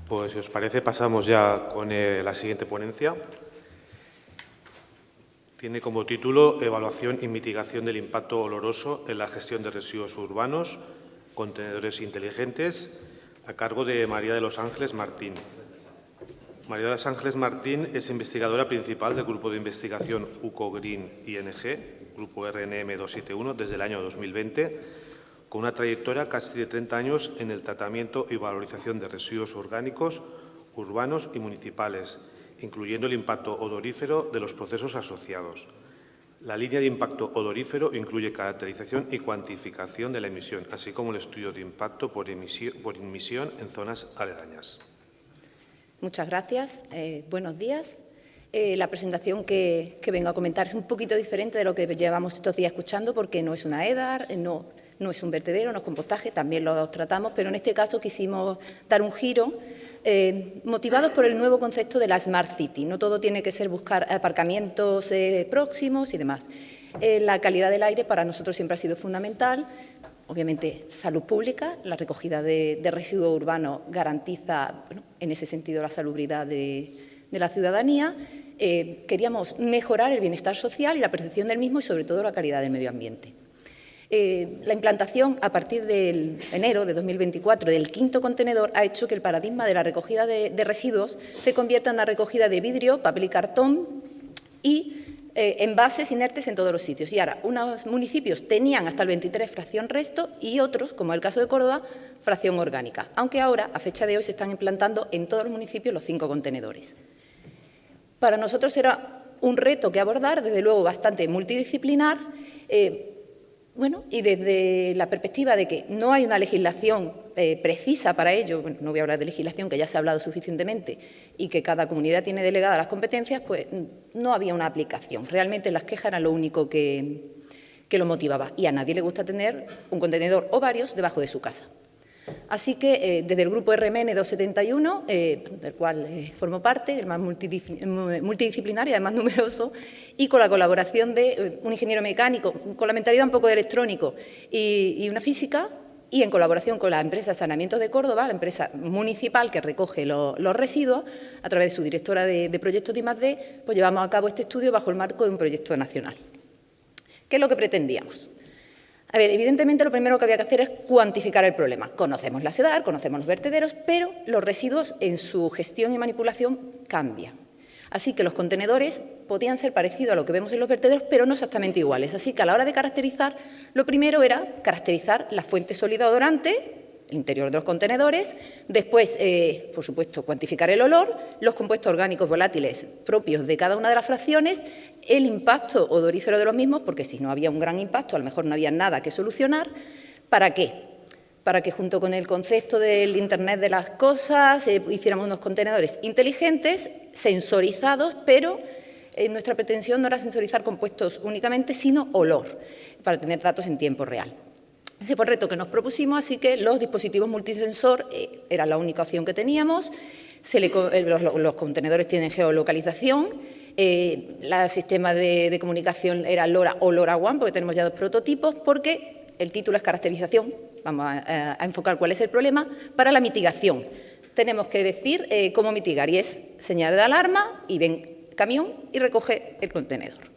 Pues, si os parece, pasamos ya con la siguiente ponencia. Tiene como título Evaluación y mitigación del impacto oloroso en la gestión de residuos urbanos, contenedores inteligentes, a cargo de María de los Ángeles Martín. María de los Ángeles Martín es investigadora principal del Grupo de Investigación UCO-Green ING, Grupo RNM 271, desde el año 2020, con una trayectoria casi de 30 años en el tratamiento y valorización de residuos orgánicos, urbanos y municipales, incluyendo el impacto odorífero de los procesos asociados. La línea de impacto odorífero incluye caracterización y cuantificación de la emisión, así como el estudio de impacto por emisión en zonas aledañas. Muchas gracias. Buenos días. La presentación que vengo a comentar es un poquito diferente de lo que llevamos estos días escuchando, porque no es una EDAR, no es un vertedero, no es compostaje, también lo tratamos, pero en este caso quisimos dar un giro motivados por el nuevo concepto de la Smart City. No todo tiene que ser buscar aparcamientos próximos y demás. La calidad del aire para nosotros siempre ha sido fundamental. Obviamente, salud pública, la recogida de residuos urbanos garantiza, en ese sentido, la salubridad de la ciudadanía. Queríamos mejorar el bienestar social y la percepción del mismo y, sobre todo, la calidad del medio ambiente. La implantación, a partir de enero de 2024, del quinto contenedor, ha hecho que el paradigma de la recogida de residuos se convierta en una recogida de vidrio, papel y cartón y envases inertes en todos los sitios. Y ahora, unos municipios tenían hasta el 23 fracción resto y otros, como el caso de Córdoba, fracción orgánica, aunque ahora, a fecha de hoy, se están implantando en todos los municipios los 5 contenedores. Para nosotros era un reto que abordar, desde luego bastante multidisciplinar, y desde la perspectiva de que no hay una legislación precisa para ello, no voy a hablar de legislación, que ya se ha hablado suficientemente, y que cada comunidad tiene delegadas las competencias, pues no había una aplicación. Realmente las quejas eran lo único que lo motivaba. Y a nadie le gusta tener un contenedor o varios debajo de su casa. Así que desde el grupo RMN 271, del cual formo parte, el más multidisciplinario y además numeroso, y con la colaboración de un ingeniero mecánico, con la mentalidad un poco de electrónico y una física, y en colaboración con la empresa Saneamientos de Córdoba, la empresa municipal que recoge los residuos, a través de su directora de proyectos de I+D, pues llevamos a cabo este estudio bajo el marco de un proyecto nacional. ¿Qué es lo que pretendíamos? A ver, evidentemente lo primero que había que hacer es cuantificar el problema. Conocemos la SEDAR, conocemos los vertederos, pero los residuos en su gestión y manipulación cambian. Así que los contenedores podían ser parecidos a lo que vemos en los vertederos, pero no exactamente iguales. Así que a la hora de caracterizar, lo primero era caracterizar la fuente sólida odorante, el interior de los contenedores, después, por supuesto, cuantificar el olor, los compuestos orgánicos volátiles propios de cada una de las fracciones, el impacto odorífero de los mismos, porque si no había un gran impacto, a lo mejor no había nada que solucionar. ¿Para qué? Para que junto con el concepto del Internet de las cosas hiciéramos unos contenedores inteligentes, sensorizados, pero nuestra pretensión no era sensorizar compuestos únicamente, sino olor, para tener datos en tiempo real. Ese fue el reto que nos propusimos, así que los dispositivos multisensor era la única opción que teníamos. Los contenedores tienen geolocalización, el sistema de comunicación era LoRa o LoRaWAN, porque tenemos ya 2 prototipos, porque el título es caracterización, vamos a enfocar cuál es el problema, para la mitigación. Tenemos que decir cómo mitigar, y es señal de alarma, y ven camión y recoge el contenedor.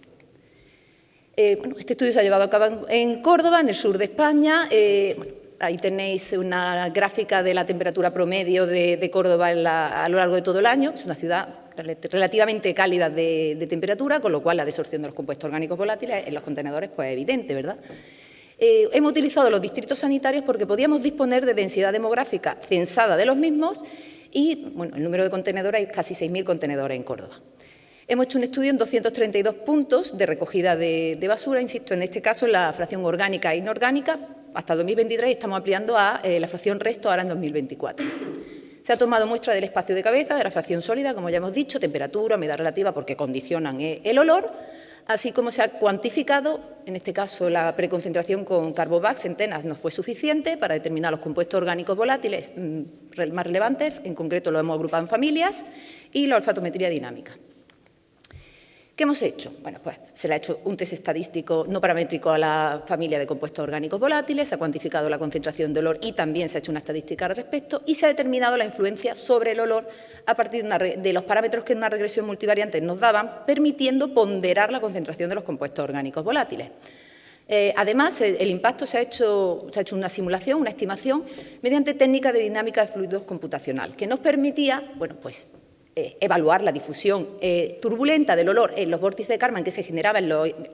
Este estudio se ha llevado a cabo en Córdoba, en el sur de España. Ahí tenéis una gráfica de la temperatura promedio de Córdoba a lo largo de todo el año. Es una ciudad relativamente cálida de temperatura, con lo cual la desorción de los compuestos orgánicos volátiles en los contenedores pues, es evidente, ¿verdad? Hemos utilizado los distritos sanitarios porque podíamos disponer de densidad demográfica censada de los mismos y el número de contenedores, hay casi 6.000 contenedores en Córdoba. Hemos hecho un estudio en 232 puntos de recogida de basura, insisto, en este caso en la fracción orgánica e inorgánica, hasta 2023 y estamos ampliando a la fracción resto ahora en 2024. Se ha tomado muestra del espacio de cabeza, de la fracción sólida, como ya hemos dicho, temperatura, humedad relativa, porque condicionan el olor, así como se ha cuantificado, en este caso la preconcentración con Carbovac, centenas, no fue suficiente para determinar los compuestos orgánicos volátiles más relevantes, en concreto lo hemos agrupado en familias, y la olfatometría dinámica. ¿Qué hemos hecho? Bueno, pues se le ha hecho un test estadístico no paramétrico a la familia de compuestos orgánicos volátiles, se ha cuantificado la concentración de olor y también se ha hecho una estadística al respecto y se ha determinado la influencia sobre el olor a partir de los parámetros que en una regresión multivariante nos daban, permitiendo ponderar la concentración de los compuestos orgánicos volátiles. Además, el impacto se ha hecho una simulación, una estimación, mediante técnica de dinámica de fluidos computacional, que nos permitía, bueno, pues, evaluar la difusión turbulenta del olor en los vórtices de Kármán que se generaban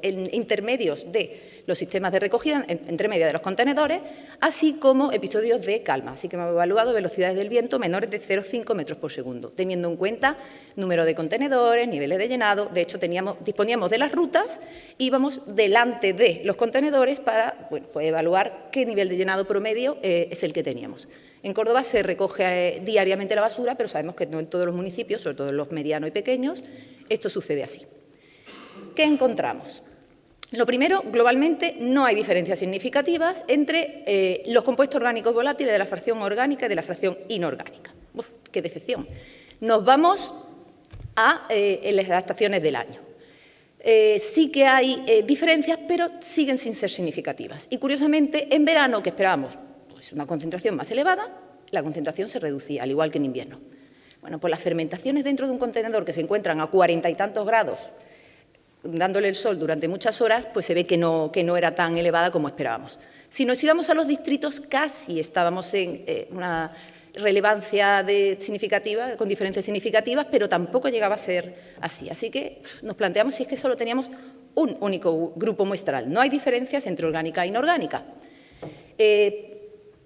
en intermedios de los sistemas de recogida, entre media de los contenedores, así como episodios de calma. Así que hemos evaluado velocidades del viento menores de 0,5 metros por segundo, teniendo en cuenta número de contenedores, niveles de llenado. De hecho, disponíamos de las rutas, íbamos delante de los contenedores para, bueno, pues, evaluar qué nivel de llenado promedio es el que teníamos. En Córdoba se recoge diariamente la basura, pero sabemos que no en todos los municipios, sobre todo en los medianos y pequeños, esto sucede así. ¿Qué encontramos? Lo primero, globalmente, no hay diferencias significativas entre los compuestos orgánicos volátiles de la fracción orgánica y de la fracción inorgánica. Uf, ¡qué decepción! Nos vamos a las estaciones del año. Sí que hay diferencias, pero siguen sin ser significativas. Y, curiosamente, en verano, que esperábamos pues una concentración más elevada, la concentración se reducía, al igual que en invierno. Bueno, pues las fermentaciones dentro de un contenedor que se encuentran a 40 y tantos grados, dándole el sol durante muchas horas, pues se ve que no era tan elevada como esperábamos. Si nos íbamos a los distritos, casi estábamos en una relevancia significativa, con diferencias significativas, pero tampoco llegaba a ser así. Así que nos planteamos si es que solo teníamos un único grupo muestral. No hay diferencias entre orgánica e inorgánica.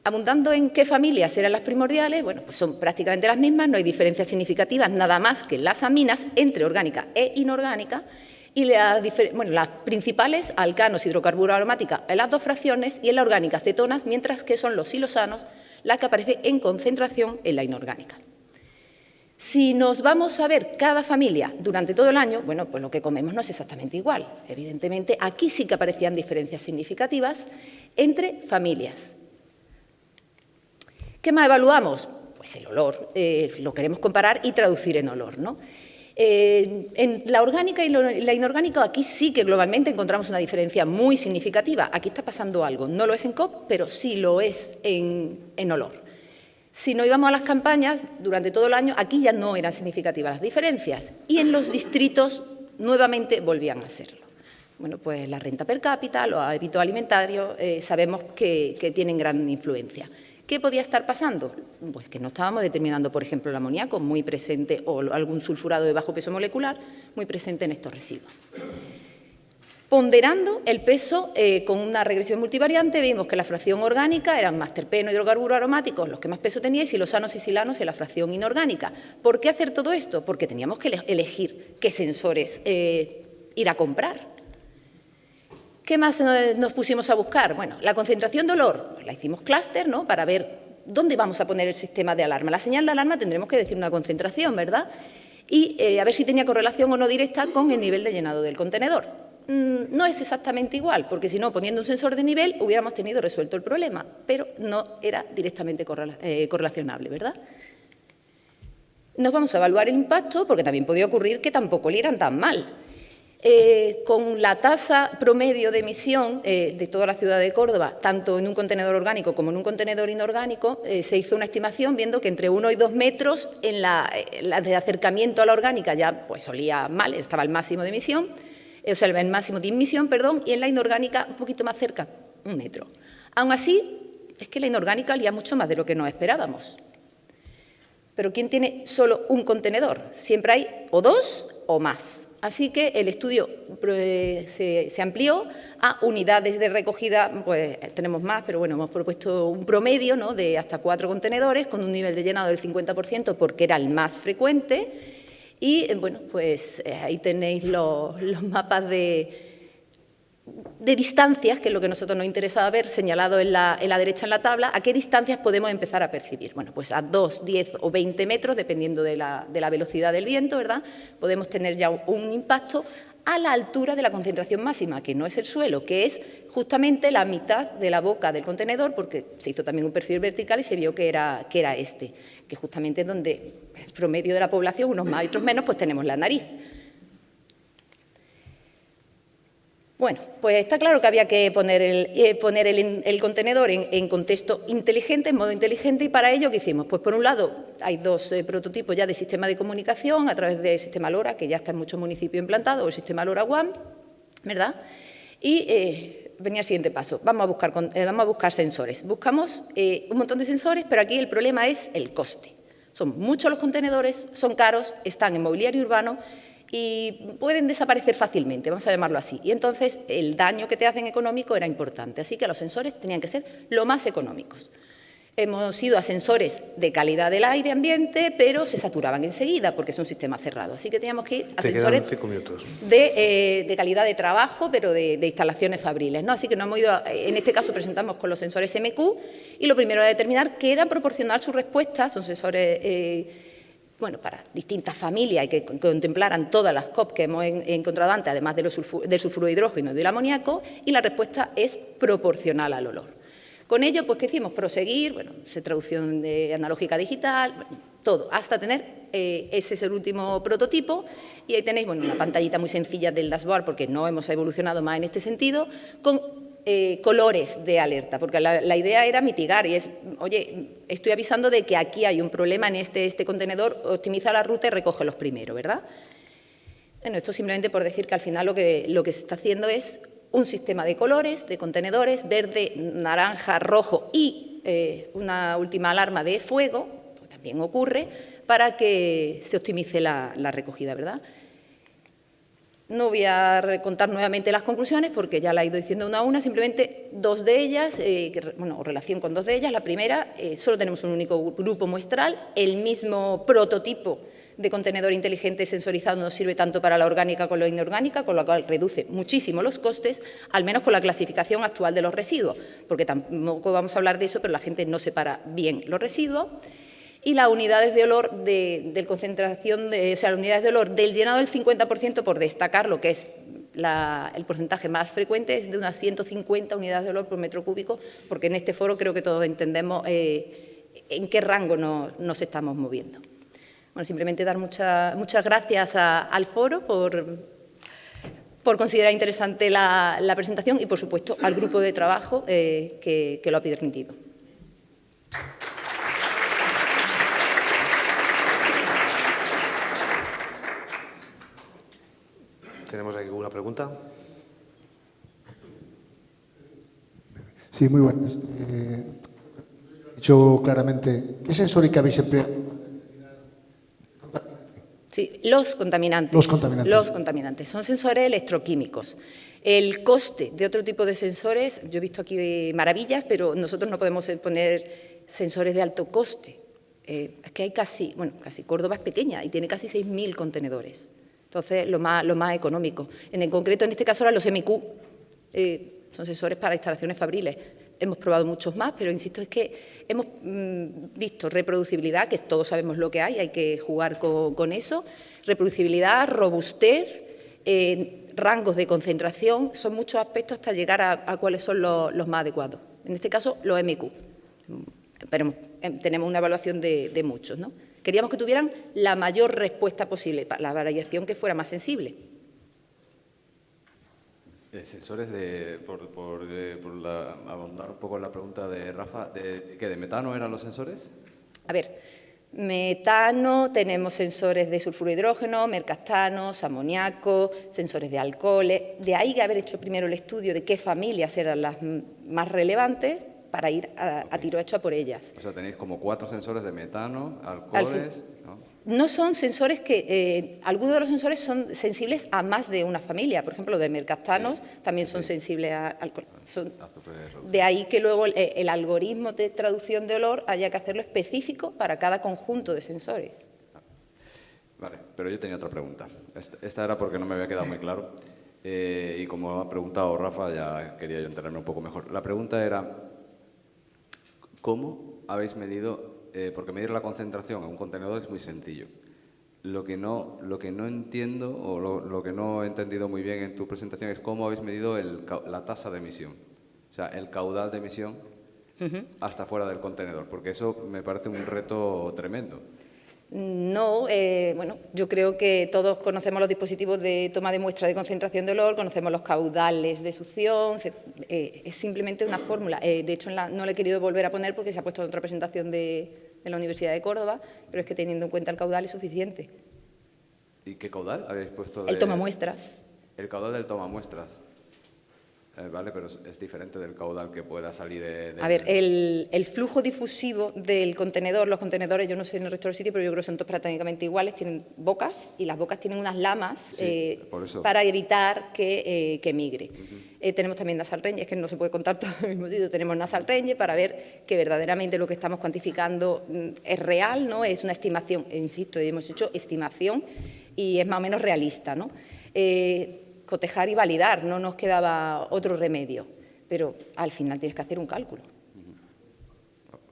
Abundando en qué familias eran las primordiales, bueno, pues son prácticamente las mismas, no hay diferencias significativas, nada más que las aminas entre orgánica e inorgánica, y las principales, alcanos, hidrocarburos aromáticos, en las dos fracciones, y en la orgánica, cetonas, mientras que son los silosanos las que aparecen en concentración en la inorgánica. Si nos vamos a ver cada familia durante todo el año, bueno, pues lo que comemos no es exactamente igual. Evidentemente, aquí sí que aparecían diferencias significativas entre familias. ¿Qué más evaluamos? Pues el olor, lo queremos comparar y traducir en olor, ¿no? En la orgánica y la inorgánica, aquí sí que globalmente encontramos una diferencia muy significativa. Aquí está pasando algo, no lo es en COP, pero sí lo es en olor. Si no íbamos a las campañas durante todo el año, aquí ya no eran significativas las diferencias, y en los distritos nuevamente volvían a serlo. Bueno, pues la renta per cápita, los hábitos alimentarios, sabemos que tienen gran influencia. ¿Qué podía estar pasando? Pues que no estábamos determinando, por ejemplo, el amoníaco muy presente o algún sulfurado de bajo peso molecular muy presente en estos residuos. Ponderando el peso con una regresión multivariante, vimos que la fracción orgánica eran más terpeno, hidrocarburos aromáticos los que más peso tenían, y silosanos y silanos en la fracción inorgánica. ¿Por qué hacer todo esto? Porque teníamos que elegir qué sensores ir a comprar. ¿Qué más nos pusimos a buscar? Bueno, la concentración de olor, pues la hicimos clúster, ¿no?, para ver dónde vamos a poner el sistema de alarma. La señal de alarma tendremos que decir una concentración, ¿verdad? Y a ver si tenía correlación o no directa con el nivel de llenado del contenedor. No es exactamente igual, porque si no, poniendo un sensor de nivel, hubiéramos tenido resuelto el problema, pero no era directamente correlacionable, ¿verdad? Nos vamos a evaluar el impacto, porque también podía ocurrir que tampoco olieran tan mal. Con la tasa promedio de emisión de toda la ciudad de Córdoba, tanto en un contenedor orgánico como en un contenedor inorgánico, se hizo una estimación viendo que entre 1 y 2 metros en la de acercamiento a la orgánica ya pues olía mal, estaba el máximo de emisión, o sea, el máximo de inmisión, perdón, y en la inorgánica un poquito más cerca, 1 metro. Aún así, es que la inorgánica olía mucho más de lo que nos esperábamos. Pero ¿quién tiene solo un contenedor? Siempre hay o 2 o más. Así que el estudio se amplió a unidades de recogida, pues tenemos más, pero bueno, hemos propuesto un promedio, ¿no?, de hasta 4 contenedores con un nivel de llenado del 50% porque era el más frecuente. Y bueno, pues ahí tenéis los mapas de distancias, que es lo que a nosotros nos interesaba ver, señalado en la derecha en la tabla, a qué distancias podemos empezar a percibir. Bueno, pues a 2, 10 o 20 metros, dependiendo de la velocidad del viento, ¿verdad?, podemos tener ya un impacto a la altura de la concentración máxima, que no es el suelo, que es justamente la mitad de la boca del contenedor, porque se hizo también un perfil vertical y se vio que era este, que justamente es donde el promedio de la población, unos más y otros menos, pues tenemos la nariz. Bueno, pues está claro que había que poner el contenedor en contexto inteligente, en modo inteligente, y para ello, ¿qué hicimos? Pues por un lado, hay dos prototipos ya de sistema de comunicación a través del sistema LoRa, que ya está en muchos municipios implantado, o el sistema LoRaWAN, ¿verdad? Y venía el siguiente paso, vamos a buscar sensores. Buscamos un montón de sensores, pero aquí el problema es el coste. Son muchos los contenedores, son caros, están en mobiliario urbano y pueden desaparecer fácilmente, vamos a llamarlo así. Y entonces el daño que te hacen económico era importante, así que los sensores tenían que ser lo más económicos. Hemos ido a sensores de calidad del aire ambiente, pero se saturaban enseguida porque es un sistema cerrado. Así que teníamos que ir a sensores de calidad de trabajo, pero de instalaciones fabriles, ¿no? Así que nos hemos ido, en este caso presentamos con los sensores MQ y lo primero era determinar qué era proporcionar su respuesta. Son sensores bueno, para distintas familias y que contemplaran todas las COP que hemos encontrado antes, además del sulfuro de hidrógeno y del amoníaco, y la respuesta es proporcional al olor. Con ello, pues, ¿qué hicimos? Proseguir, bueno, traducción de analógica digital, bueno, todo, hasta tener, ese es el último prototipo, y ahí tenéis, bueno, una pantallita muy sencilla del dashboard, porque no hemos evolucionado más en este sentido, con colores de alerta, porque la idea era mitigar, y es, oye, estoy avisando de que aquí hay un problema en este contenedor, optimiza la ruta y recoge los primeros, ¿verdad? Bueno, esto simplemente por decir que al final lo que se está haciendo es un sistema de colores, de contenedores, verde, naranja, rojo y una última alarma de fuego, pues también ocurre, para que se optimice la recogida, ¿verdad? No voy a contar nuevamente las conclusiones porque ya la he ido diciendo una a una, simplemente dos de ellas, bueno, relación con dos de ellas. La primera, solo tenemos un único grupo muestral, el mismo prototipo de contenedor inteligente sensorizado no sirve tanto para la orgánica como la inorgánica, con lo cual reduce muchísimo los costes, al menos con la clasificación actual de los residuos, porque tampoco vamos a hablar de eso, pero la gente no separa bien los residuos. Y las unidades de olor las unidades de olor del llenado del 50%, por destacar lo que es el porcentaje más frecuente, es de unas 150 unidades de olor por metro cúbico, porque en este foro creo que todos entendemos en qué rango nos estamos moviendo. Bueno, simplemente dar muchas gracias al foro por considerar interesante la presentación y, por supuesto, al grupo de trabajo que lo ha permitido. ¿Tenemos aquí alguna pregunta? Sí, muy buenas. Dicho claramente, ¿qué sensórica habéis empleado? Sí, los contaminantes. Los contaminantes. Los contaminantes. Son sensores electroquímicos. El coste de otro tipo de sensores, yo he visto aquí maravillas, pero nosotros no podemos poner sensores de alto coste. Es que hay casi Córdoba es pequeña y tiene casi 6.000 contenedores. Entonces, lo más económico. En concreto, en este caso, eran los MQ. Son sensores para instalaciones fabriles. Hemos probado muchos más, pero insisto, es que hemos visto reproducibilidad, que todos sabemos lo que hay que jugar con eso, reproducibilidad, robustez, rangos de concentración, son muchos aspectos hasta llegar a cuáles son los más adecuados. En este caso, los MQ. Pero tenemos una evaluación de muchos, ¿no? Queríamos que tuvieran la mayor respuesta posible, para la variación que fuera más sensible. Sensores abundar un poco en la pregunta de Rafa, ¿de metano eran los sensores? A ver, metano, tenemos sensores de sulfuro de hidrógeno, mercaptanos, amoníaco, sensores de alcoholes. De ahí haber hecho primero el estudio de qué familias eran las más relevantes para ir a tiro hecho a por ellas. O sea, tenéis como 4 sensores de metano, alcoholes, ¿no? No son sensores que... algunos de los sensores son sensibles a más de una familia. Por ejemplo, los de mercaptanos también son sensibles a alcohol. De ahí que luego el algoritmo de traducción de olor haya que hacerlo específico para cada conjunto de sensores. Vale, pero yo tenía otra pregunta. Esta era porque no me había quedado muy claro. Y como ha preguntado Rafa, ya quería yo enterarme un poco mejor. La pregunta era, ¿cómo habéis medido...? Porque medir la concentración en un contenedor es muy sencillo. Lo que no entiendo, o lo que no he entendido muy bien en tu presentación, es cómo habéis medido la tasa de emisión. O sea, el caudal de emisión hasta fuera del contenedor, porque eso me parece un reto tremendo. No, bueno, yo creo que todos conocemos los dispositivos de toma de muestra de concentración de olor, conocemos los caudales de succión, es simplemente una fórmula. De hecho, no le he querido volver a poner porque se ha puesto en otra presentación de la Universidad de Córdoba, pero es que teniendo en cuenta el caudal es suficiente. ¿Y qué caudal habéis puesto? El toma muestras. El caudal del toma muestras. Vale, pero es diferente del caudal que pueda salir de... A ver, el flujo difusivo del contenedor, los contenedores, yo no sé en el resto del sitio, pero yo creo que son todos prácticamente iguales, tienen bocas y las bocas tienen unas lamas por eso. para evitar que migre. Tenemos también nasal range, es que no se puede contar todo en el mismo sitio, tenemos nasal range para ver que verdaderamente lo que estamos cuantificando es real, ¿no? Es una estimación, insisto, hemos hecho estimación y es más o menos realista, ¿no? Cotejar y validar, no nos quedaba otro remedio, pero al final tienes que hacer un cálculo.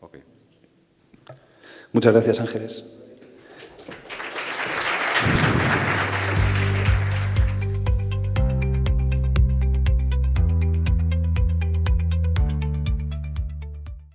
Ok. Muchas gracias, Ángeles.